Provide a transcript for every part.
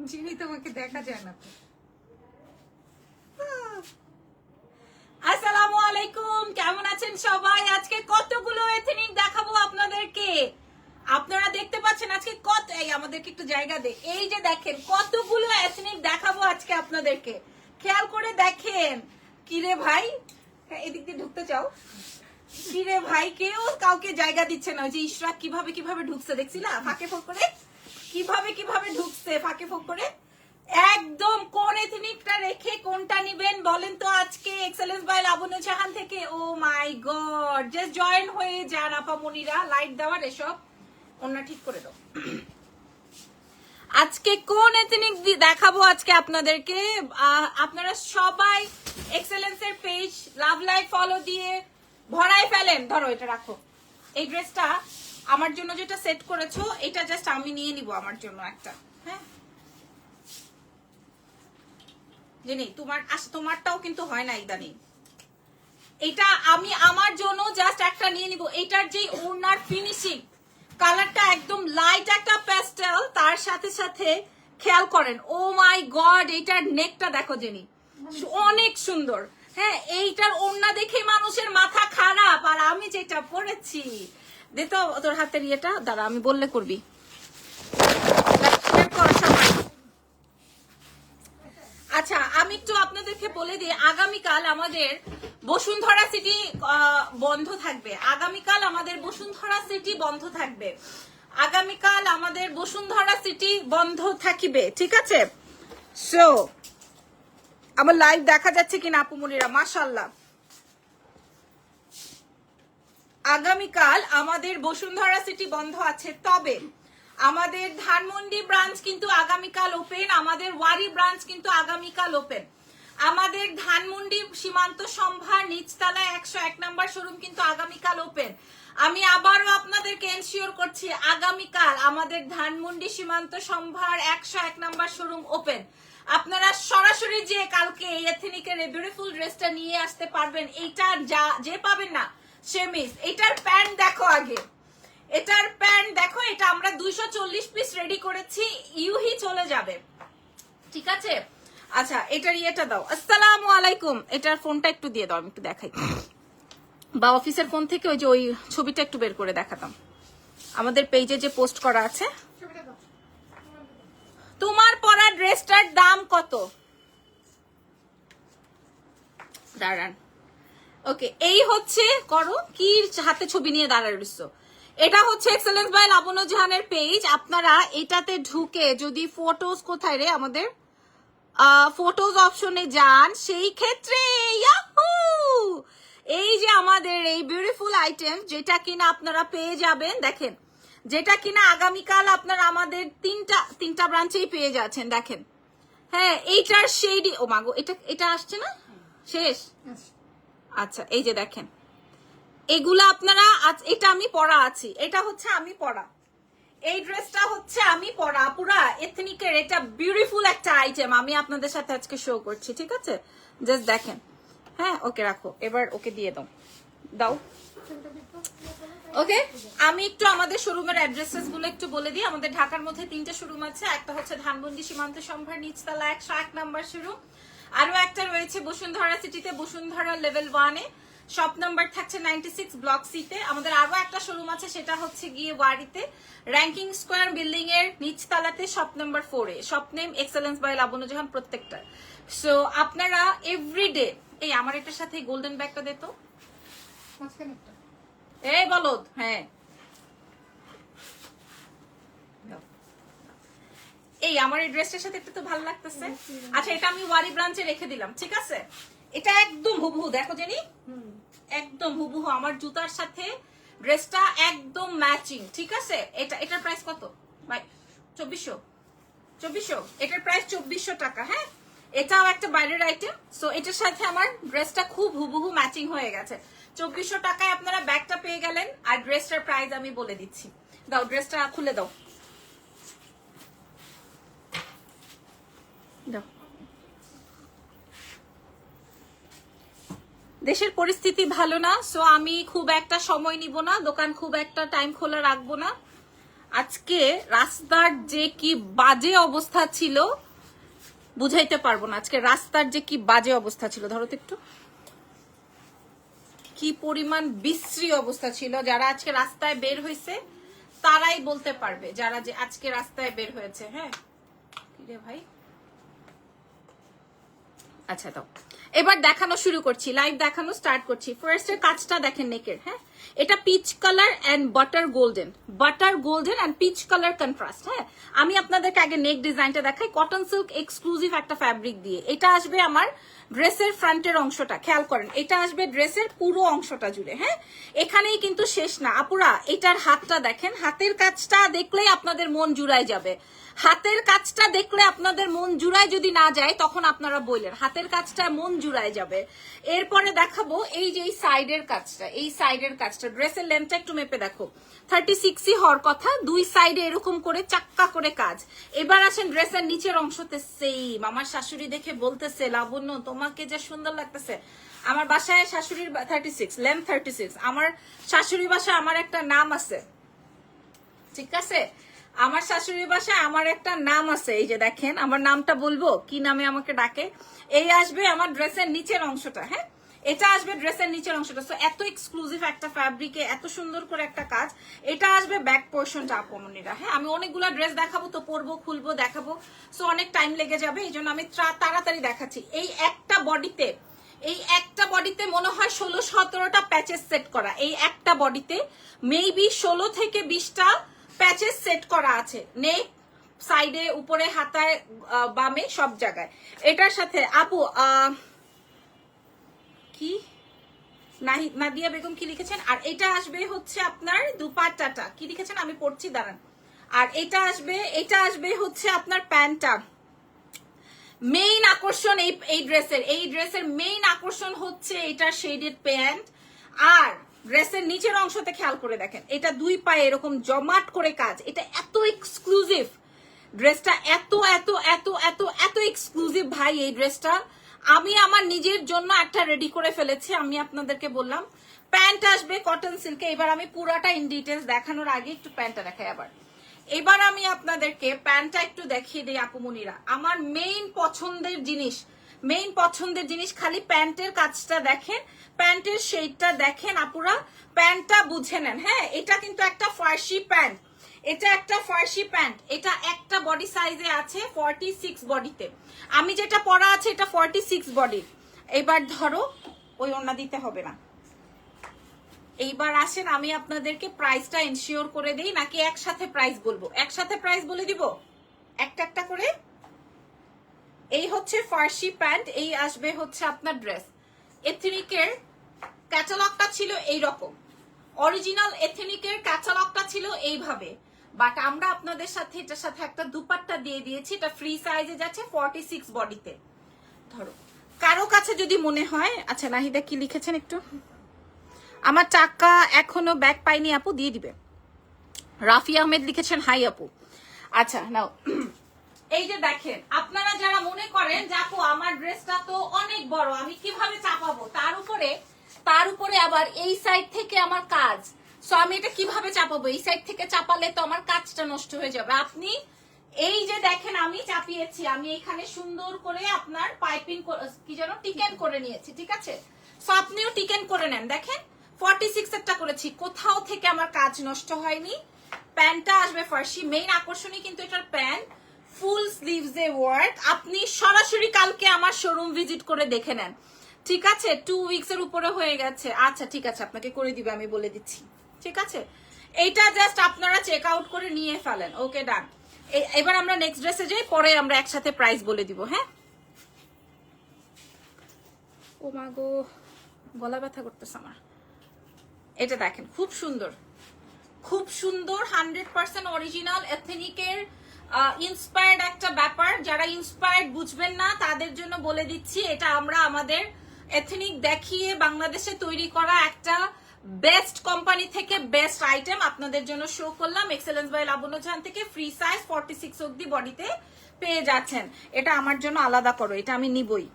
যিনি তোমাকে দেখা যায় না। আসসালামু আলাইকুম, কেমন আছেন সবাই? আজকে কতগুলো এথনিক দেখাবো আপনাদেরকে। আপনারা দেখতে পাচ্ছেন আজকে কত, এই আমাদেরকে একটু জায়গা দে। এই যে দেখেন কতগুলো এথনিক দেখাবো আজকে আপনাদেরকে, খেয়াল করে দেখেন। কিরে ভাই, এদিক দিয়ে ঢুকতে চাও? কিরে ভাই, কেউ কাউকে জায়গা দিচ্ছে না। ওই যে ইশরাক কিভাবে কিভাবে ঢুকছে দেখছিলা, ফাঁকে ফোক করে কিভাবে কিভাবে ঢুকছে ফাঁকে ফোক করে। একদম কোন এথনিকটা রেখে কোনটা নিবেন বলেন তো আজকে এক্সেলেন্স বাই লাবণ্য জাহান থেকে। ও মাই গড, জাস্ট জয়েন হয়ে যান আপামনিরা, লাইট দেওয়ার এসব ওনা ঠিক করে দাও। আজকে কোন এথনিক দেখাবো আজকে আপনাদেরকে। আপনারা সবাই এক্সেলেন্সের পেজ লাভ লাইক ফলো দিয়ে ভরাই ফেলেন। ধরো এটা রাখো, এই ড্রেসটা আমার জন্য যেটা সেট করেছো এটা জাস্ট আমি নিয়ে নিব আমার জন্য একটা। হ্যাঁ জেনি, তোমারটাও কিন্তু হয় না ইদানিং। এটা আমি আমার জন্য জাস্ট একটা নিয়ে নিব। এটার যে ওড়নার ফিনিশিং, কালারটা একদম লাইট একটা প্যাস্টেল, তার সাথে সাথে খেয়াল করেন ও মাই গড এটার নেকটা দেখো জেনি, অনেক সুন্দর। হ্যাঁ, এইটার ওড়না দেখে মানুষের মাথা খারাপ। আর আমি যেটা পরেছি, দে তো তোর হাতের ইয়েটা, দাঁড়া আমি বললে করবি। আচ্ছা, আমি একটু আপনাদেরকে বলে দিই, আগামীকাল আমাদের বসুন্ধরা সিটি বন্ধ থাকবে। আগামীকাল আমাদের বসুন্ধরা সিটি বন্ধ থাকবে। আগামীকাল আমাদের বসুন্ধরা সিটি বন্ধ থাকিবে, ঠিক আছে? সো আমার লাইভ দেখা যাচ্ছে কিনা আপুমনিরা? মাশাআল্লাহ। আগামীকাল আমাদের বসুন্ধরা সিটি বন্ধ আছে, তবে আমাদের ধানমন্ডি ব্রাঞ্চ কিন্তু আগামীকাল ওপেন, আমাদের ওয়ারি ব্রাঞ্চ কিন্তু আগামীকাল ওপেন। আমাদের ধানমন্ডি সীমান্ত সম্ভার নিচতলা 101 নম্বর শোরুম কিন্তু আগামীকাল ওপেন। আমি আবারও আপনাদেরকে এনশিওর করছি, আগামীকাল আমাদের ধানমন্ডি সীমান্ত সম্ভার 101 নম্বর শোরুম ওপেন। আপনারা সরাসরি যে কালকে এই এথনিকের এই বিউটিফুল ড্রেসটা নিয়ে আসতে পারবেন। এইটা যে পাবেন না সে মিস। এটার প্যান্ট দেখো আগে, এটার প্যান্ট দেখো, এটা আমরা 240 পিস রেডি করেছি, ইউহি চলে যাবে, ঠিক আছে? আচ্ছা, এটার ইয়েটা দাও। আসসালামু আলাইকুম, এটার ফোনটা একটু দিয়ে দাও, আমি একটু দেখাই, বা অফিসের ফোন থেকে ওই যে ওই ছবিটা একটু বের করে দেখাতাম, আমাদের পেজে যে পোস্ট করা আছে। তোমার পরা ড্রেসটার দাম কত? দাঁড়ান, ওকে, এই হচ্ছে করো কি হাতে ছবি নিয়ে দাঁড়ায় রইছো। এটা হচ্ছে এক্সেলেন্স বাই লাবণ্য জাহানের পেজ। আপনারা এটাতে ঢুকে যদি ফটোজ, কোথায় রে আমাদের ফটোজ অপশনে যান, সেই ক্ষেত্রে ইয়াহু, এই যে আমাদের এই বিউটিফুল আইটেম যেটা কিনা আপনারা পেয়ে যাবেন, দেখেন, যেটা কিনা আগামীকাল আপনারা আমাদের তিনটা ব্রাঞ্চেই পেয়ে যাচ্ছেন। দেখেন, হ্যাঁ, এইটার শেডি, ও মাগো, এটা আসছে না শেষ। আচ্ছা, এই যে দেখেন, এগুলা আপনারা, এটা আমি পরা আছি, এটা হচ্ছে আমি পরা, এই ড্রেসটা হচ্ছে আমি পরা, পুরা এথনিকের এটা বিউটিফুল একটা আইটেম আমি আপনাদের সাথে আজকে শো করছি, ঠিক আছে? জাস্ট দেখেন। হ্যাঁ, ওকে রাখো, এবার ওকে দিয়ে দাও। ওকে, আমি একটু আমাদের শোরুমের অ্যাড্রেসেস গুলো একটু বলে দিই। আমাদের ঢাকার মধ্যে 3টে শোরুম আছে। একটা হচ্ছে ধানমন্ডি সীমান্ত সম্ভার নিচতলা 101 নম্বর শোরুম। আরো একটা রয়েছে বসুন্ধরা সিটিতে, বসুন্ধরা লেভেল 1-এ, শপ নাম্বার থাকছে 96 ব্লক সিতে। আমাদের আরো একটা শোরুম আছে, সেটা হচ্ছে গিয়ে ওয়ারিতে, র্যাঙ্কিং স্কোয়ার বিল্ডিং এর নিচতলাতে, শপ নাম্বার 4-এ। Shop name excellence by Labanya Jahan প্রত্যেকটা। সো আপনারা এভরিডে, এই আমার এটার সাথে গোল্ডেন ব্যাগটা দে তো, এই বলদ, হ্যাঁ, এই আমার এই ড্রেসটার সাথে একটু তো ভালো লাগতেছে। আচ্ছা, এটা আমি ওয়ারি ব্রাঞ্চে রেখে দিলাম, ঠিক আছে? এটা একদম হুবহু, দেখো জানি, একদম হুবহু আমার জুতার সাথে ড্রেসটা একদম ম্যাচিং, ঠিক আছে? এটার প্রাইস কত ভাই? 2400। এটার প্রাইস 2400 টাকা। হ্যাঁ, এটাও একটা বাইরের আইটেম। সো এটার সাথে আমার ড্রেসটা খুব হুবহু ম্যাচিং হয়ে গেছে। 2400 টাকায় আপনারা ব্যাগটা পেয়ে গেলেন, আর ড্রেসটার প্রাইস আমি বলে দিচ্ছি। দাও, ড্রেসটা খুলে দাও। দেশের পরিস্থিতি ভালো না, সো আমি খুব একটা সময় নিব না, দোকান খুব একটা টাইম খোলা রাখবো না। আজকে রাস্তার যে কি বাজে অবস্থা ছিল বুঝাইতে পারবো না। আজকে রাস্তার যে কি বাজে অবস্থা ছিল, ধরো তো একটু, কি পরিমাণ বিশ্রী অবস্থা ছিল। যারা আজকে রাস্তায় বের হয়েছে তারাই বলতে পারবে, যারা যে আজকে রাস্তায় বের হয়েছে। হ্যাঁ কি রে ভাই, আচ্ছা তো এবার দেখানো শুরু করছি, লাইভ দেখানো স্টার্ট করছি। ফার্স্ট এর কাজটা দেখেন নেকের। হ্যাঁ এটা peach colour and butter golden and peach colour contrast. হ্যাঁ আমি আপনাদেরকে আগে নেক ডিজাইনটা দেখাই, কটন সিল্ক এক্সক্লুসিভ একটা ফ্যাব্রিক দিয়ে। এটা আসবে আমার ড্রেসের ফ্রন্টের অংশটা, খেয়াল করেন এটা আসবে ড্রেসের পুরো অংশটা জুড়ে। হ্যাঁ এখানেই কিন্তু শেষ না আপুরা, এটার হাতটা দেখেন, হাতের কাজটা দেখলেই আপনাদের মন জুড়ায় যাবে। হাতের কাজটা দেখলে আপনাদের মন জুড়ায় যদি না যায় তখন আপনারা বললেন হাতের কাজটা মন জুড়ায় যাবে। এরপরে দেখাবো এই যে এই সাইডের কাজটা, ড্রেসের লেন্থটা একটু মেপে দেখো, 36 হওয়ার কথা, দুই সাইডে এরকম করে চাক্কা করে কাজ। এবার আসেন ড্রেসের নিচের অংশতে সেম। আমার শাশুড়ি দেখে বলতেছে লাবণ্য তোমাকে যে সুন্দর লাগতেছে। আমার বাসায় শাশুড়ির 36 লেন্থ 36। আমার শাশুড়ি বাসায় আমার একটা নাম আছে, ঠিক আছে, আমার শাশুড়ির বাসায় আমার একটা নাম আছে। এই যে দেখেন আমার নামটা বলবো কি নামে আমাকে ডাকে। এই আসবে আমার ড্রেসের নিচের অংশটা। হ্যাঁ এটা আসবে ড্রেসের নিচের অংশটা। সো এত এক্সক্লুসিভ একটা ফ্যাব্রিকে এত সুন্দর করে একটা কাজ। এটা আসবে ব্যাক পোর্শনটা আপমনিরা। হ্যাঁ আমি অনেকগুলো ড্রেস দেখাবো তো, পরবো খুলবো দেখাবো, সো অনেক টাইম লেগে যাবে, এই জন্য আমি তাড়াতাড়ি দেখাচ্ছি। এই একটা বডিতে মনে হয় 16-17টা প্যাচেস সেট করা। এই একটা বডিতে মেবি 16 থেকে 20টা প্যাচেস সেট করা আছে, নেক সাইডে উপরে হাতায় বামে সব জায়গায়। এটার সাথে আপু কি নাদিয়া বেগম কি লিখেছেন, আর এটা আসবে হচ্ছে আপনার দুপাট্টাটা কি লিখেছেন আমি পড়ছি দাঁড়ান। আর এটা আসবে হচ্ছে আপনার প্যান্টটা। মেইন আকর্ষণ এই ড্রেসের মেইন আকর্ষণ হচ্ছে এটার শেডেড প্যান্ট। আর ড্রেসের নিচের অংশতে খেয়াল করে দেখেন, এটা দুই পায়ে এরকম জমাট করে কাজ। এটা এত এক্সক্লুসিভ ড্রেসটা, এত এত এত এত এত এক্সক্লুসিভ ভাই। এই ড্রেসটা আমি আমার নিজের জন্য একটা রেডি করে ফেলেছি, আমি আপনাদেরকে বললাম। প্যান্ট আসবে কটন সিল্কে। এবার আমি পুরাটা ইন ডিটেলস দেখানোর আগে একটু প্যান্টটা দেখাই। এবার আমি আপনাদেরকে প্যান্টটা একটু দেখিয়ে দিই আপুমনিরা। আমার মেইন পছন্দের জিনিস খালি প্যান্টের কাজটা দেখেন, প্যান্টের শেডটা দেখেন আপুরা, প্যান্টটা বুঝে নেন। হ্যাঁ এটা কিন্তু একটা ফার্সি প্যান্ট, এটা একটা বডি সাইজে আছে 46 বডিতে। আমি যেটা পরা আছে এটা 46 বডি। এবার ধরো ওই ওড়না দিতে হবে না। এইবার আসেন আমি আপনাদেরকে প্রাইসটা এনশিওর করে দেই, নাকি একসাথে প্রাইস বলবো? একসাথে প্রাইস বলে দিব একটা একটা করে। এই হচ্ছে ফার্সি প্যান্ট, এই আসবে হচ্ছে আপনার ড্রেস। এথনিকের ক্যাটালগটা ছিল এইরকম, অরিজিনাল এথনিকের ক্যাটালগটা ছিল এইভাবে, বাট আমরা আপনাদের সাথে এটার সাথে একটা দুপাট্টা দিয়ে দিয়েছি। এটা ফ্রি সাইজে যাচ্ছে 46 বডিতে। ধরো কারো কাছে যদি মনে হয়, আচ্ছা নাহিদা কি লিখেছেন একটু, আমার টাকা এখনো ব্যাক পাইনি আপু, দিয়ে দিবে। রাফি আহমেদ লিখেছেন হাই আপু। আচ্ছা নাও, এই যে দেখেন আপনারা যারা মনে করেন যে আপু আমার ড্রেসটা তো অনেক বড়, আমি কিভাবে চাপাবো, তার উপরে আবার এই সাইড থেকে আমার কাজ, সো আমি এটা কিভাবে চাপাবো? এই সাইড থেকে চাপালে তো আমার কাজটা নষ্ট হয়ে যাবে। আপনি এই যে দেখেন আমি চাপিয়েছি, আমি এখানে সুন্দর করে আপনার পাইপিং কি যেন টিকেন করে নিয়েছি, ঠিক আছে? সো আপনিও টিকেন করে নেন। দেখেন 46 একটা করেছি, কোথাও থেকে আমার কাজ নষ্ট হয়নি। প্যান্টটা আসবে ফার্সি, মেইন আকর্ষণই কিন্তু এটার প্যান্ট, ফুল স্লিভস এ ওয়ার্ক। আপনি সরাসরি কালকে আমার শোরুম ভিজিট করে দেখে নেন, ঠিক আছে? 2 উইকস এর উপরে হয়ে গেছে। আচ্ছা ঠিক আছে, আপনাকে করে দিবে, আমি বলে দিচ্ছি, ঠিক আছে? এইটা জাস্ট আপনারা চেক আউট করে নিয়ে ফেলেন। ওকে ডান। এবার আমরা নেক্সট ড্রেসে যাই, পরে আমরা একসাথে প্রাইস বলে দিব। হ্যাঁ ও মা গো, গলা ব্যথা করতেছে আমার। এটা দেখেন খুব সুন্দর 100% অরিজিনাল এথনিকের ইন্সপায়ার্ড একটা ব্যাপার। যারা ইন্সপায়ার্ড বুঝবেন না তাদের জন্য বলে দিচ্ছি, এটা আমরা আমাদের এথনিক দেখিয়ে বাংলাদেশে তৈরি করা একটা বেস্ট কোম্পানি থেকে বেস্ট আইটেম আপনাদের জন্য শো করলাম। এক্সেলেন্স বাই লাবণ্য জাহান থেকে ফ্রি সাইজ 46 অবধি বডিতে পেয়ে যাচ্ছেন। এটা আমার জন্য আলাদা করো, এটা আমি নিবই।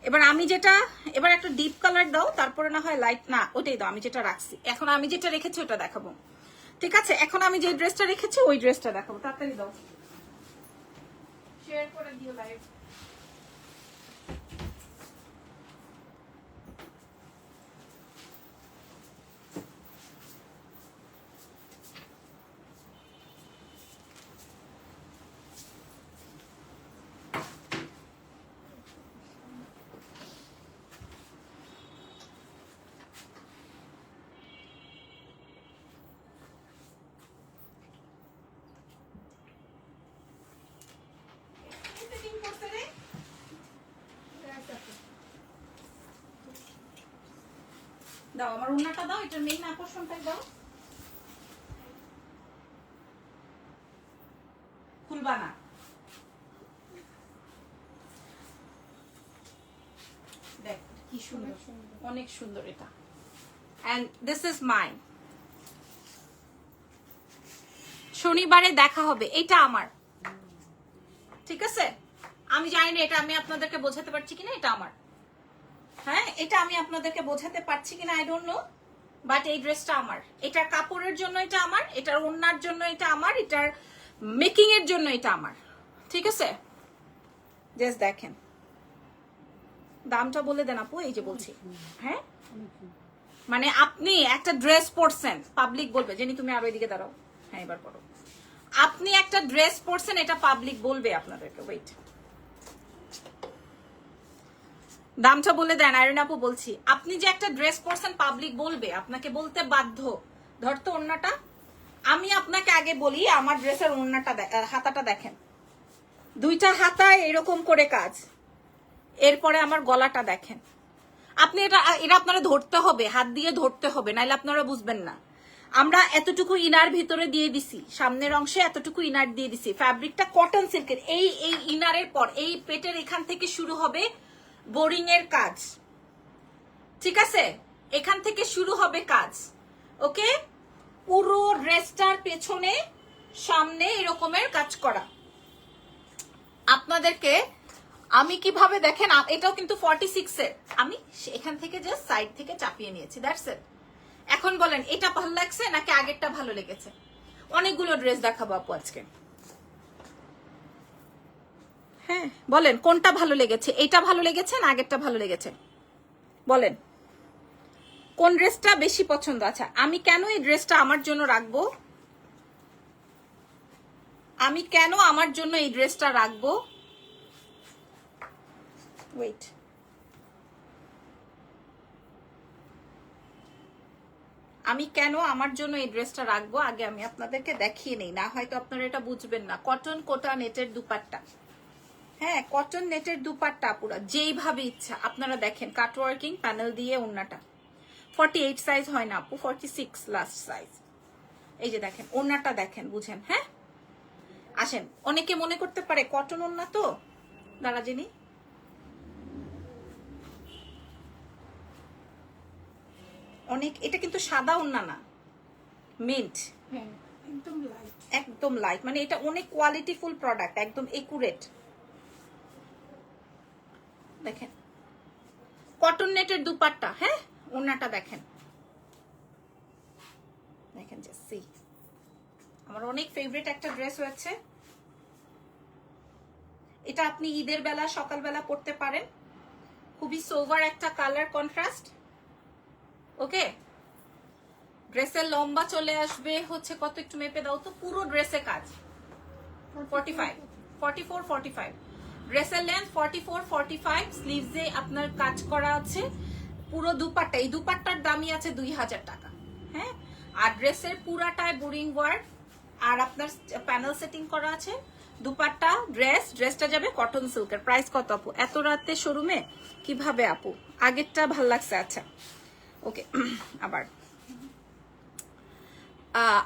এবার আমি যেটা, এবার একটা ডিপ কালার দাও, তারপরে না হয় লাইট, না ওটাই দাও, আমি যেটা রাখছি। এখন আমি যেটা রেখেছি ওটা দেখাবো। ঠিক আছে, এখন আমি যে ড্রেসটা রেখেছি ওই ড্রেসটা দেখাবো, তাড়াতাড়ি দাও, শেয়ার করে দিও লাইভ। দাও আমার উন্নাটা দাও, এটার মেইন আকর্ষণটাই দাও। খুলবা না, দেখ কি সুন্দর, অনেক সুন্দর এটা। And this is mine. শনিবারে দেখা হবে, এটা আমার, ঠিক আছে? আমি জানি না এটা আমি আপনাদেরকে বোঝাতে পারছি কিনা, এটা আমার। হ্যাঁ, এটা আমি আপনাদেরকে বোঝাতে পারছি কিনা আই ডোন্ট নো, বাট এই ড্রেসটা আমার। এটার কাপড়ের জন্য এটা আমার, এটার ওড়নার জন্য এটা আমার, এটার মেকিং এর জন্য এটা আমার, ঠিক আছে? জাস্ট দেখেন, দামটা বলে দেন আপু, এই যে বলছি। হ্যাঁ, মানে আপনি একটা ড্রেস পরছেন, পাবলিক বলবে, জেনি তুমি আরো এদিকে দাঁড়াও, হ্যাঁ এবার পড়ো। আপনি একটা ড্রেস পরছেন, এটা পাবলিক বলবে আপনাদেরকে। ওয়েট, দামটা বলে দেন আয়রন আপু। বলছি, আপনি যে একটা ড্রেস পরছেন পাবলিক বলবে, আপনাকে বলতে বাধ্য। ধরতো ওড়নাটা, আমি আপনাকে আগে বলি আমার ড্রেসের ওড়নাটা, হাতাটা দেখেন, দুইটা হাতায় এরকম করে কাজ, এরপরে আমার গলাটা দেখেন। আপনি এটা আপনারা ধরতে হবে, হাত দিয়ে ধরতে হবে, নাইলে আপনারা বুঝবেন না। আমরা এতটুকু ইনার ভিতরে দিয়ে দিছি, সামনের অংশে এতটুকু ইনার দিয়ে দিছি, ফ্যাব্রিকটা কটন সিল্কের। এই ইনারের পর এই পেটের এখান থেকে শুরু হবে বোরিং এর কাজ, ঠিক আছে? এখান থেকে শুরু হবে কাজ, ওকে? পুরো ড্রেসটার পেছনে সামনে এরকমের কাজ করা। আপনাদেরকে আমি কিভাবে দেখেন, এটাও কিন্তু 46 এর, আমি এখান থেকে জাস্ট সাইড থেকে চাপিয়ে নিয়েছি, দ্যাটস ইট। এখন বলেন এটা ভালো লাগছে নাকি আগেরটা ভালো লেগেছে? অনেকগুলো ড্রেস দেখাবো আপু আজকে, হ্যাঁ বলেন কোনটা ভালো লেগেছে? এটা ভালো লেগেছে না আগেরটা ভালো লেগেছে? বলেন কোন ড্রেসটা বেশি পছন্দ। আচ্ছা, আমি কেন এই ড্রেসটা আমার জন্য রাখবো, আমি কেন আমার জন্য এই ড্রেসটা রাখবো, ওয়েট, আমি কেন আমার জন্য এই ড্রেসটা রাখবো আগে আমি আপনাদেরকে দেখিয়ে নেই, না হয়তো আপনারা এটা বুঝবেন না। কটন কোটা নেটের দুপাট্টা, হ্যাঁ কটন নেটের দুপাট্টা, পুরো যেইভাবে ইচ্ছা আপনারা দেখেন, কাটওয়ার্কিং প্যানেল দিয়ে ওড়নাটা। 48 সাইজ হয় না আপু, 46 লাস্ট সাইজ। এই যে দেখেন ওড়নাটা দেখেন, বুঝেন? হ্যাঁ আসেন, অনেকে মনে করতে পারে কটন ওড়না তো, দাঁড়া জেনি, অনেক, এটা কিন্তু সাদা ওড়না না, মিন্ট, একদম লাইট, মানে এটা অনেক কোয়ালিটিফুল প্রোডাক্ট, একদম একুরেট। দেখেন কটন নেটের দুপাট্টা, হ্যাঁ ওড়নাটা দেখেন, দেখেন যে সি, আমার অনেক ফেভারিট একটা ড্রেস হয়েছে এটা। আপনি ঈদের বেলা সকালবেলা পরতে পারেন, খুবই সোভার একটা কালার কন্ট্রাস্ট, ওকে? ড্রেসের লম্বা চলে আসবে হচ্ছে কত, একটু মেপে দাও তো, পুরো ড্রেসে কাজ 45, 44, 45, ড্রেসের লেন্থ 44, 45, স্লিভসে আপনার কাজ করা আছে, পুরো দুপাট্টা, এই দুপাট্টার দামই আছে 2000 টাকা, হ্যাঁ? আর ড্রেসের পুরাটায় বোরিং ওয়ার্ক, আর আপনার প্যানেল সেটিং করা আছে, দুপাট্টা, ড্রেসটা যাবে কটন সিল্কের। প্রাইস কত আপু? এত রাতে শোরুমে কিভাবে আপু? আগেরটা ভাল লাগছে, আচ্ছা ওকে। আবার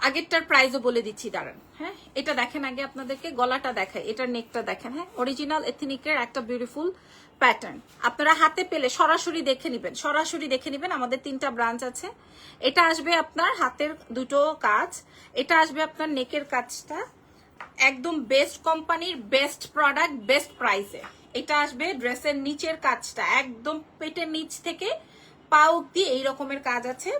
আগেরটার প্রাইসও বলে দিচ্ছি, দাঁড়ান। হ্যাঁ এটা দেখেন আগে আপনাদেরকে, গলাটা দেখায়, এটার নেকটা দেখেন, হ্যাঁ অরিজিনাল এথনিকের একটা বিউটিফুল প্যাটার্ন। আপনারা হাতে পেলে সরাসরি দেখে নিবেন, সরাসরি দেখে নিবেন, আমাদের 3টা ব্রাঞ্চ আছে। এটা আসবে আপনার হাতের দুটো কাজ, এটা আসবে আপনার নেকের কাজটা, একদম বেস্ট কোম্পানির বেস্ট প্রোডাক্ট বেস্ট প্রাইসে। এটা আসবে ড্রেসের নিচের কাজটা, একদম পেটের নিচ থেকে পা অব্দি এই রকমের কাজ আছে,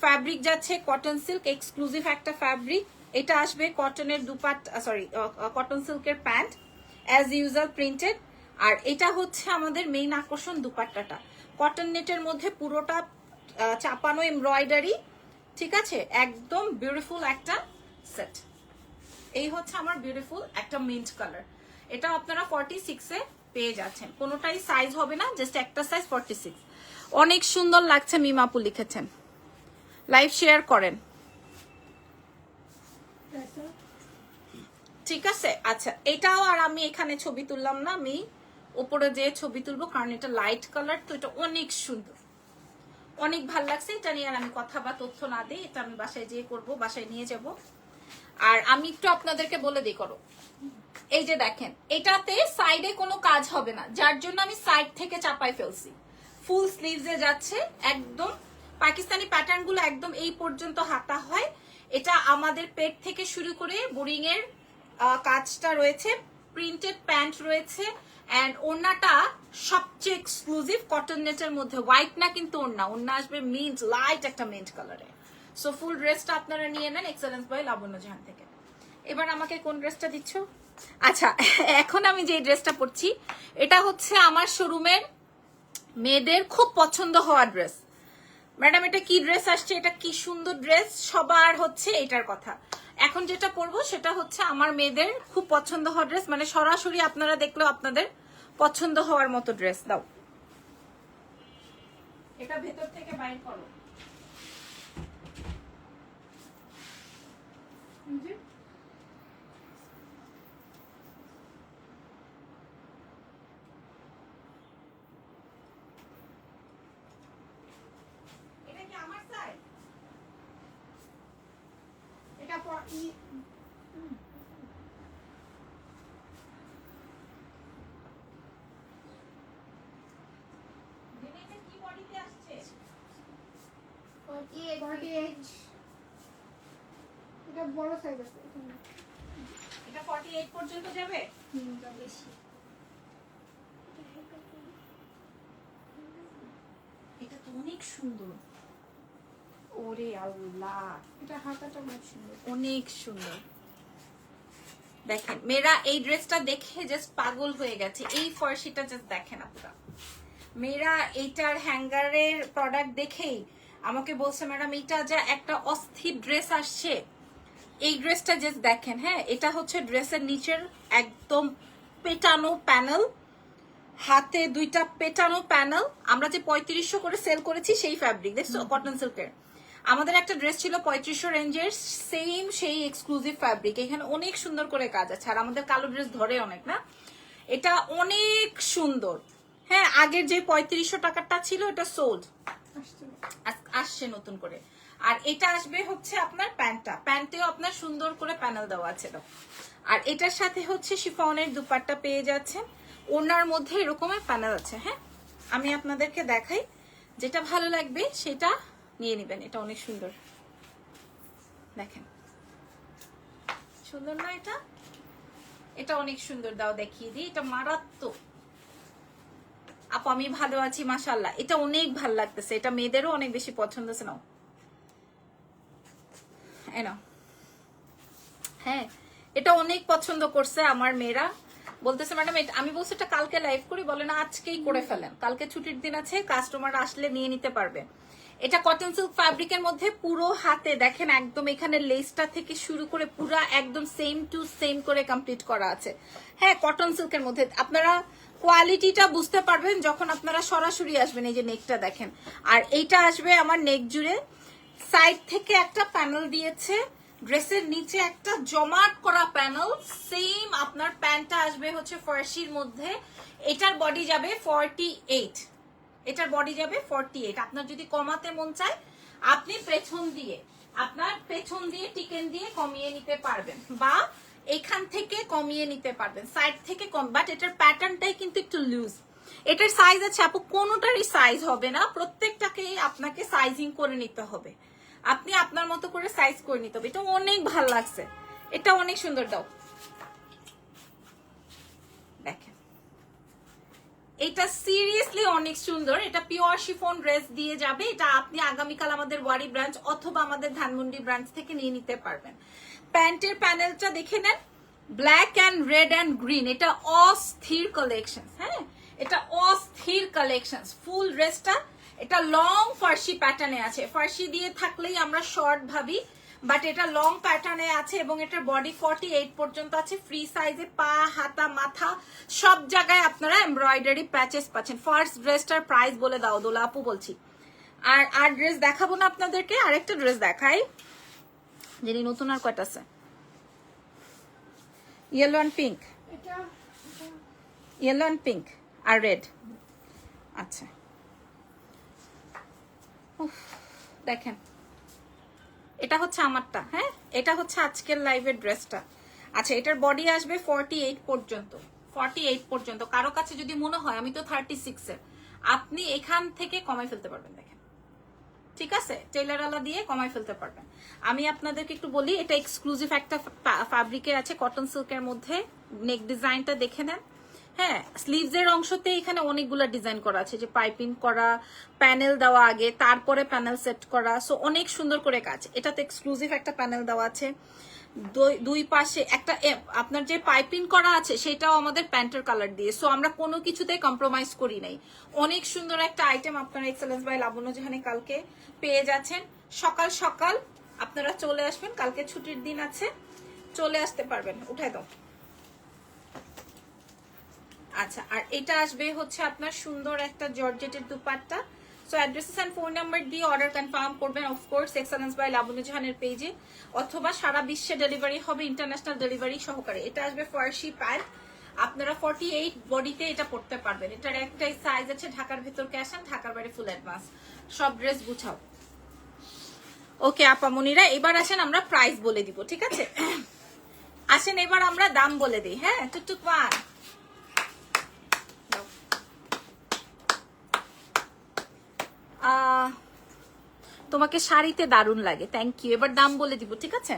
ফ্যাব্রিক যাচ্ছে কটন সিল্ক, এক্সক্লুসিভ একটা ফ্যাব্রিক। এটা আসবে কটনের কটন সিল্কের প্যান্ট, অ্যাজ ইউজুয়াল প্রিন্টেড। আর এটা হচ্ছে আমাদের মেইন আকর্ষণ, দুপাট্টাটা কটন নেটের মধ্যে পুরোটা চাপানো এমব্রয়ডারি, ঠিক আছে, একদম বিউটিফুল একটা সেট। এই হচ্ছে আমার বিউটিফুল একটা মিন্ট কালার। এটা আপনারা 46 এ পেয়ে যাচ্ছেন, কোনোটাই সাইজ হবে না, জাস্ট একটা সাইজ 46। অনেক সুন্দর লাগছে, মিমাপু লিখেছেন। লাইভ শেয়ার করেন, ঠিক আছে। আচ্ছা, এটাও আর আমি এখানে ছবি তুললাম না, আমি উপরে যে ছবি তুলবো, কারণ এটা লাইট কালার, তো এটা অনেক সুন্দর, অনেক ভালো লাগছে। এটা নিয়ে আর আমি কথা বা তথ্য না দিই, এটা আমি বাসায় যেয়ে করবো, বাসায় নিয়ে যাব। আর আমি একটু আপনাদেরকে বলে দিই করো, এই যে দেখেন, এটাতে সাইডে কোনো কাজ হবে না, যার জন্য আমি সাইড থেকে চাপাই ফেলছি। ফুল স্লিভসে যাচ্ছে, একদম পাকিস্তানি প্যাটার্ন গুলো একদম এই পর্যন্ত হাতা হয়। এটা আমাদের পেট থেকে শুরু করে বোরিং এর কাজটা রয়েছে, প্রিন্টেড প্যান্ট রয়েছে, এন্ড ওড়নাটা সবচেয়ে এক্সক্লুসিভ কটন নেটের মধ্যে, হোয়াইট না কিন্তু ওড়না আসবে মিন্ট, লাইট একটা মিন্ট কালারে। সো ফুল ড্রেসটা আপনারা নিয়ে নেন এক্সেলেন্স বাই লাবণ্য জাহান থেকে। এবার আমাকে কোন ড্রেসটা দিচ্ছ? আচ্ছা, এখন আমি যে ড্রেসটা পরছি, এটা হচ্ছে আমার শোরুমের মেয়েদের খুব পছন্দ হওয়া ড্রেস। ম্যাডাম এটা কি ড্রেস আসছে, এটা কি সুন্দর ড্রেস, সবার হচ্ছে এটার কথা। এখন যেটা পরবো সেটা হচ্ছে আমার মেয়েদের খুব পছন্দ হওয়া ড্রেস, মানে সরাসরি আপনারা দেখলেও আপনাদের পছন্দ হওয়ার মতো ড্রেস। দাও, এটা ভেতর থেকে বাইর করো। এটা কি আমার সাইজ? এটা কি বডিতে আসছে? 48 এটা বড় সাইজ আছে, এটা 48 পর্যন্ত যাবে। বেশি। এটা তো অনেক সুন্দর, ওরে আল্লাহ, এটা হাতাটা খুব সুন্দর, অনেক সুন্দর। দেখেন মেয়েরা এই ড্রেসটা দেখে জাস্ট পাগল হয়ে গেছে, এই ফার্সিটা জাস্ট দেখেন আপনারা। মেয়েরা এইটার হ্যাঙ্গারের প্রোডাক্ট দেখেই আমাকে বলছে, ম্যাডাম এটা যা একটা অস্থির ড্রেস আসছে, এই ড্রেসটা জাস্ট দেখেন। হ্যাঁ, এটা হচ্ছে ড্রেসের নিচের একদম পেটানো প্যানেল, হাতে দুইটা পেটানো প্যানেল। আমরা যে 3500 করে সেল করেছি সেই ফ্যাব্রিক দেখছো, কটন সিল্কের। আমাদের একটা ড্রেস ছিল 3500 রেঞ্জের, সেম সেই এক্সক্লুসিভ ফ্যাব্রিক। এখানে অনেক সুন্দর করে কাজ আছে, আর আমাদের কালো ড্রেস ধরে অনেক না, এটা অনেক সুন্দর। হ্যাঁ, আগের যে 3500 টাকাটা ছিল এটা সোল্ড, আসছে নতুন করে। আর এটা আসবে হচ্ছে আপনার প্যান্টটা, প্যান্টেও আপনার সুন্দর করে প্যানেল দেওয়া আছে। আর এটার সাথে হচ্ছে শিফনের দুপাট্টা পেয়ে যাচ্ছেন, ওনার মধ্যে এরকমের প্যানেল আছে। হ্যাঁ, আমি আপনাদেরকে দেখাই, যেটা ভালো লাগবে সেটা নিয়ে নেবেন। এটা অনেক সুন্দর, দেখেন সুন্দর না এটা? এটা অনেক সুন্দর, দাও দেখিয়ে দিই। এটা মারাত্মক আপু, আমি ভালো আছি মাশাআল্লাহ। এটা অনেক ভালো লাগতেছে, এটা মেয়েদেরও অনেক বেশি পছন্দ হচ্ছে। নাও, নাও। হ্যাঁ, এটা অনেক পছন্দ করছে আমার মেয়েরা, বলতেছে ম্যাডাম আমি বলছি এটা কালকে লাইভ করি, বলে না আজকেই করে ফেলেন, কালকে ছুটির দিন আছে, কাস্টমার আসলে নিয়ে নিতে পারবে। এটা কটন সিল্ক ফ্যাব্রিকের মধ্যে, পুরো হাতে দেখেন একদম এখানে লেসটা থেকে শুরু করে পুরো একদম সেম টু সেম করে কমপ্লিট করা আছে। হ্যাঁ, কটন সিল্কের মধ্যে আপনারা কোয়ালিটিটা বুঝতে পারবেন যখন আপনারা সরাসরি আসবেন। এই যে নেকটা দেখেন, আর এইটা আসবে আমার নেক জুড়ে, সাইড থেকে একটা প্যানেল দিয়েছে, ড্রেসের নিচে একটা জমাট করা প্যানেল, সেম আপনার প্যান্টটা আসবে হচ্ছে ফার্সির মধ্যে। এটার বডি যাবে 48, এটার বডি যাবে 48। আপনার যদি কমাতে মন চায় আপনি আপনার পেছন দিয়ে টিকেন দিয়ে কমিয়ে নিতে পারবেন, বা এখান থেকে কমিয়ে নিতে পারবেন, সাইড থেকে কম। বাট এটার প্যাটার্নটাই কিন্তু একটু লুজ। এটার সাইজ আছে আপু, কোনোটারই সাইজ হবে না, প্রত্যেকটাকেই আপনাকে সাইজিং করে নিতে হবে, আপনি আপনার মতো করে সাইজ করে নিতে হবে। এটা অনেক ভালো লাগছে, এটা অনেক সুন্দর। দাও দেখেন, এটা সিরিয়াসলি অনেক সুন্দর। এটা পিওর শিফন ড্রেস দিয়ে যাবে। এটা আপনি আগামীকাল আমাদের ওয়ারি ব্রাঞ্চ অথবা আমাদের ধানমন্ডি ব্রাঞ্চ থেকে নিয়ে নিতে পারবেন। প্যান্টের প্যানেলটা দেখে নেন, black and red and green. এটা অস্থির কালেকশন, হ্যাঁ এটা অস্থির কালেকশন। ফুল ড্রেসটা এটা লং ফার্সি প্যাটার্নে আছে। ফার্সি দিয়ে থাকলেই আমরা শর্ট ভাবি, বাট এটা লং প্যাটার্নে আছে এবং এটার বডি 48 পর্যন্ত আছে। ফ্রি সাইজে পা, হাতা, মাথা সব জায়গায় আপনারা এমব্রয়ডারি প্যাচেস পাচ্ছেন। ফার্স্ট ড্রেসটার প্রাইস বলে দাও দোলা আপু বলছি। আর ড্রেস দেখাবো না আপনাদেরকে, আরেকটা ড্রেস দেখাই যিনি নতুন। আর কয়টা আছে? Yellow and pink, yellow and pink আর রেড। আচ্ছা দেখেন, এটা হচ্ছে আমারটা, হ্যাঁ এটা হচ্ছে আজকের লাইভের ড্রেসটা। আচ্ছা এটার বডি আসবে 48 পর্যন্ত, 48 পর্যন্ত। কারো কাছে যদি মনে হয় আমি তো 36 এর, আপনি এখান থেকে কমাই ফেলতে পারবেন। দেখেন ঠিক আছে, টেলারওয়ালা দিয়ে কমাই ফেলতে পারবেন। আমি আপনাদেরকে একটু বলি, এটা এক্সক্লুসিভ একটা ফ্যাব্রিকের আছে, কটন সিল্কের মধ্যে। নেক ডিজাইনটা দেখে নেন, হ্যাঁ স্লিভস এর অংশতে এখানে অনেকগুলো ডিজাইন করা আছে, যে পাইপিং করা, প্যানেল দেওয়া আগে, তারপরে প্যানেল সেট করা। সো অনেক সুন্দর করে কাজ। এটাতে এক্সক্লুসিভ একটা প্যানেল দেওয়া আছে, দুই পাশে একটা আপনার যে পাইপিং করা আছে সেটাও আমাদের প্যান্টের কালার দিয়ে। সো আমরা কোনো কিছুতে কম্প্রোমাইজ করি নাই। অনেক সুন্দর একটা আইটেম আপনারা এক্সেলেন্স বাই লাবণ্য যেখানে কালকে পেয়ে যাচ্ছেন। সকাল সকাল আপনারা চলে আসবেন, কালকে ছুটির দিন আছে, চলে আসতে পারবেন। উঠাই দাও। আচ্ছা আর এটা আসবে হচ্ছে আপনার সুন্দর একটা জর্জেটের দুপাট্টা। So addresses and phone number দিয়ে অর্ডার কনফার্ম করবেন অফকোর্স এক্সেলেন্স বাই লাবণ্য জাহানের পেজে, অথবা সারা বিশ্বে ডেলিভারি হবে, ইন্টারন্যাশনাল ডেলিভারি সহকারে। এটা আসবে ফার্সি প্যান্ট, আপনারা 48 বডিতে এটা পড়তে পারবেন। এটার একটাই সাইজ আছে, ঢাকার ভেতর ক্যাশ অন, ঢাকার বাইরে ফুল অ্যাডভান্স। সব ড্রেস গুছাও। ওকে আপামনিরা, এবার আসেন আমরা প্রাইস বলে দিব, ঠিক আছে? আসেন এবার আমরা দাম বলে দিই। হ্যাঁ টুকটুক পান তোমাকে শাড়িতে দারুণ লাগে, থ্যাংক ইউ। এবার দাম বলে দিব, ঠিক আছে?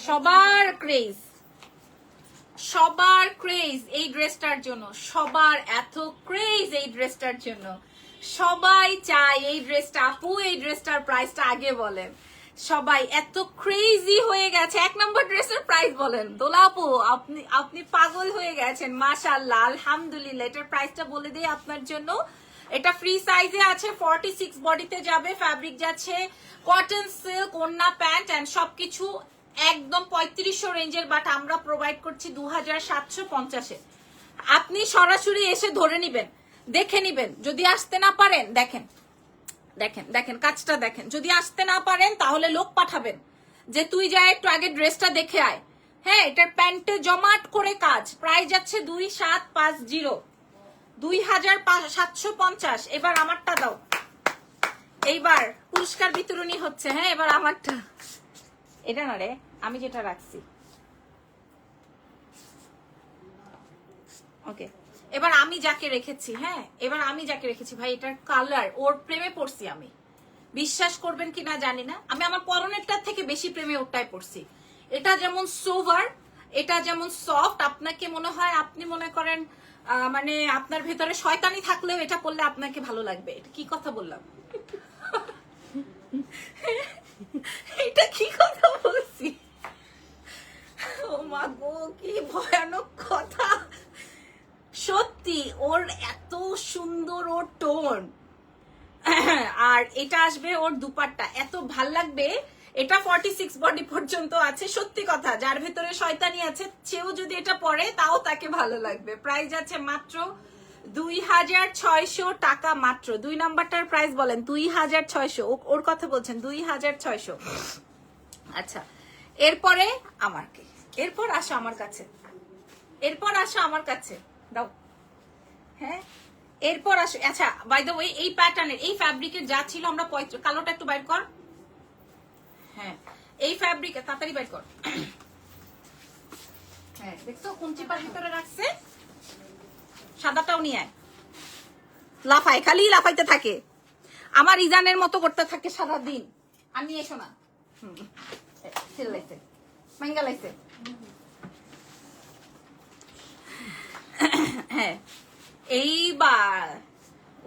সবার ক্রেজ, সবার ক্রেজ এই ড্রেসটার জন্য, সবার এত ক্রেজ এই ড্রেসটার জন্য, সবাই চায় এই ড্রেসটা। আপু এই ড্রেসটার প্রাইসটা আগে বলেন। সবাই এত ক্রেজি হয়ে গেছে। 1 নম্বর ড্রেসের প্রাইস বলেন দোলা আপু। আপনি পাগল হয়ে গেছেন, মাশাআল্লাহ আলহামদুলিল্লাহ। এটার প্রাইসটা বলে দিই আপনার জন্য। এটা ফ্রি সাইজে আছে, 46 বডিতে যাবে। ফ্যাব্রিক যাচ্ছে কটন সিল্ক, ওন্না প্যান্ট এন্ড সবকিছু একদম 3500 রেঞ্জের, বাট আমরা প্রোভাইড করছি 2750-এ। আপনি সরাসরি এসে ধরে নিবেন, দেখে নিবেন। যদি আসতে না পারেন, দেখেন দেখেন দেখেন কাজটা দেখেন, যদি আসতে না পারেন তাহলে লোক পাঠাবেন যে তুই যা একটু আগে ড্রেসটা দেখে আয়। হ্যাঁ এটার প্যান্টে জমাট করে কাজ। প্রাইস যাচ্ছে 2750, 2750। এবার আমারটা দাও, এইবার পুরস্কার বিতরণী হচ্ছে। হ্যাঁ এবার আমারটা, এটা না রে, আমি যেটা রাখছি। ওকে এবার আমি যাকে রেখেছি, হ্যাঁ এবার আমি যাকে রেখেছি, ভাই এটার কালার, ওর প্রেমে পড়ছি আমি। বিশ্বাস করবেন কিনা জানি না, আমি আমার পরনেরটার থেকে বেশি প্রেমে ওটাই পড়ছি। এটা যেমন সোভার, এটা যেমন সফট, আপনাকে মনে হয়, আপনি মনে করেন মানে আপনার ভেতরে শয়তানি থাকলেও এটা পড়লে আপনাকে ভালো লাগবে। এটা কি কথা বললাম? এটা কি কথা বলছি? ও মা গো, কি ভয়ানক কথা। সত্যি ওর এত সুন্দর ওর টোন, আর এটা আসবে ওর দুপাট্টা, এত ভাল লাগবে। এটা 46 বডি পর্যন্ত আছে। সত্যি কথা, যার ভেতরে শয়তানি আছে সেও যদি এটা পরে তাও তাকে ভালো লাগবে। প্রাইস আছে মাত্র 2600 টাকা মাত্র। 2 নাম্বারটার প্রাইস বলেন। 2600, ওর কথা বলছেন, 2600। আচ্ছা এরপরে আমার কি, এরপর আসো আমার কাছে, এরপর আসো আমার কাছে দাও। হ্যাঁ এরপর আসো। আচ্ছা বাই দ্য ওয়ে, এই প্যাটার্নের এই ফ্যাব্রিকের যা ছিল আমরা কালোটা একটু বাইর কর। হ্যাঁ এই ফ্যাব্রিক তাড়াতাড়ি বাইর কর। হ্যাঁ দেখছো কোন চিপার ভিতরে রাখছে, সাদাটাও নিয়ে আয়। লাফায়, খালি লাফাইতে থাকে, আমার ইজানের মতো করতে থাকে সারাদিন। আর নিয়ে এসো না। চিল্লাইছে, মাইঙ্গা লাইছে। হ্যাঁ এইবার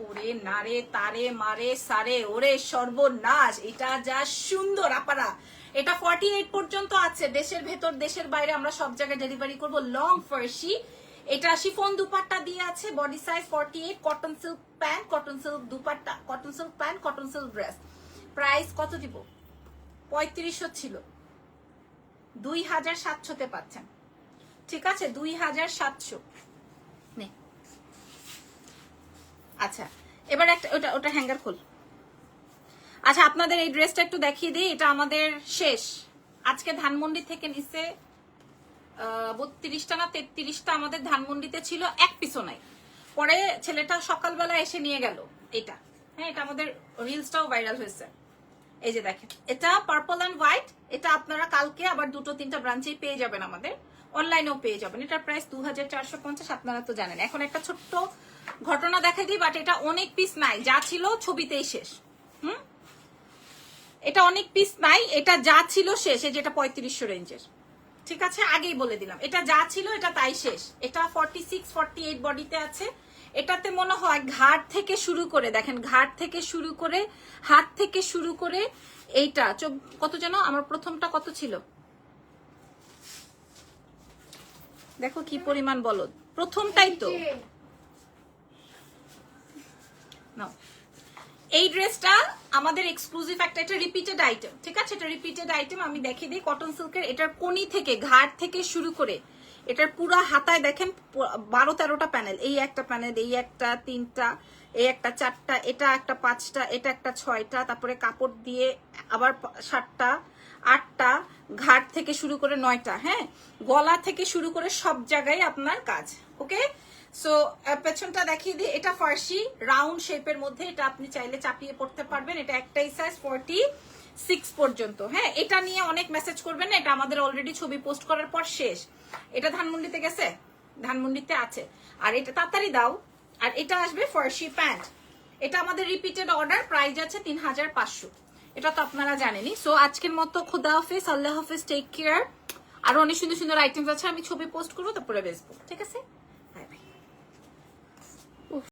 ওরে নারে তারে মারে সারে ওরে সর্বনাশ, এটা যা সুন্দর আপারা। এটা 48 পর্যন্ত আছে, দেশের ভেতর দেশের বাইরে আমরা সব জায়গায় ডেলিভারি করব। লং ফার্সি, এটা শিফন দুপাট্টা দিয়ে আছে, body size 48, cotton silk pant, cotton silk dupatta, cotton silk pant, cotton silk dress. Price কত দিব? 3500 ছিল, 2700 তে পাচ্ছেন। ঠিক আছে, 2700। নে আচ্ছা, এবার একটা ওটা হ্যাঙ্গার খোল। আচ্ছা, আপনাদের এই ড্রেসটা একটু দেখিয়ে দিই। এটা আমাদের শেষ, আজকে ধানমন্ডি থেকে নিচে 32টা না 33টা আমাদের ধানমন্ডিতে ছিল, এক পিসও নাই। পরে ছেলেটা সকালবেলা এসে নিয়ে গেল এটা। হ্যাঁ, এটা আমাদের রিলসটাও ভাইরাল হয়েছে। এই যে দেখেন, এটা পার্পল অ্যান্ড হোয়াইট। এটা আপনারা কালকে আবার 2-3টা ব্রাঞ্চেই পেয়ে যাবেন, আমাদের অনলাইনেও পেয়ে যাবেন। এটার প্রাইস 2450, আপনারা তো জানেন। এখন একটা ছোট্ট ঘটনা দেখাই দিই, বাট এটা অনেক পিস নাই, যা ছিল ছবিতেই শেষ। এটা অনেক পিস নাই, এটা যা ছিল শেষ। এই যেটা 3500 রেঞ্জের, ঠিক আছে, আগেই বলে দিলাম। এটা যা ছিল এটা তাই শেষ। এটা 46-48 বডিতে আছে। এটাতে মনে হয় ঘাট থেকে শুরু করে, দেখেন ঘাট থেকে শুরু করে, হাত থেকে শুরু করে, এইটা কত যেন, আমার প্রথমটা কত ছিল দেখো কি পরিমাণ বলদ, প্রথমটাই তো নাও। এই ড্রেসটা আমাদের এক্সক্লুসিভ একটা, এটা রিপিটেড আইটেম, ঠিক আছে, এটা রিপিটেড আইটেম। আমি দেখিয়ে দিই, কটন সিল্কের। এটার কোনি থেকে ঘাট থেকে শুরু করে এটার পুরা হাতায় দেখেন 12-13টা প্যানেল। এই একটা প্যানেল, এই একটা 3টা, এই একটা 4টা, এটা একটা 5টা, এটা একটা 6টা, তারপরে কাপড় দিয়ে আবার 7টা 8টা, ঘাট থেকে শুরু করে 9টা। হ্যাঁ, গলা থেকে শুরু করে সব জায়গায় আপনার কাজ। ওকে, সো পেছনটা দেখিয়ে দিই। এটা ফার্সি রাউন্ড শেপের মধ্যে, এটা আপনি চাইলে চাপিয়ে পড়তে পারবেন। এটা একটাই সাইজ 46 পর্যন্ত। হ্যাঁ, এটা নিয়ে অনেক মেসেজ করবেন না, এটা আমাদের অলরেডি ছবি পোস্ট করার পর শেষ। এটা ধানমন্ডিতে গেছে, ধানমন্ডিতে আছে। আর এটা তাড়াতাড়ি দাও। আর এটা আসবে ফার্সি প্যান্ট। এটা আমাদের রিপিটেড অর্ডার, প্রাইস আছে 3500। এটা তো আপনারা জানেনই। সো আজকের মতো খুদা হাফেজ, আল্লাহ হাফেজ, টেক কেয়ার। আরো অনেক সুন্দর সুন্দর আইটেমস আছে, আমি ছবি পোস্ট করবো, তারপরে বেচবো। ঠিক আছে।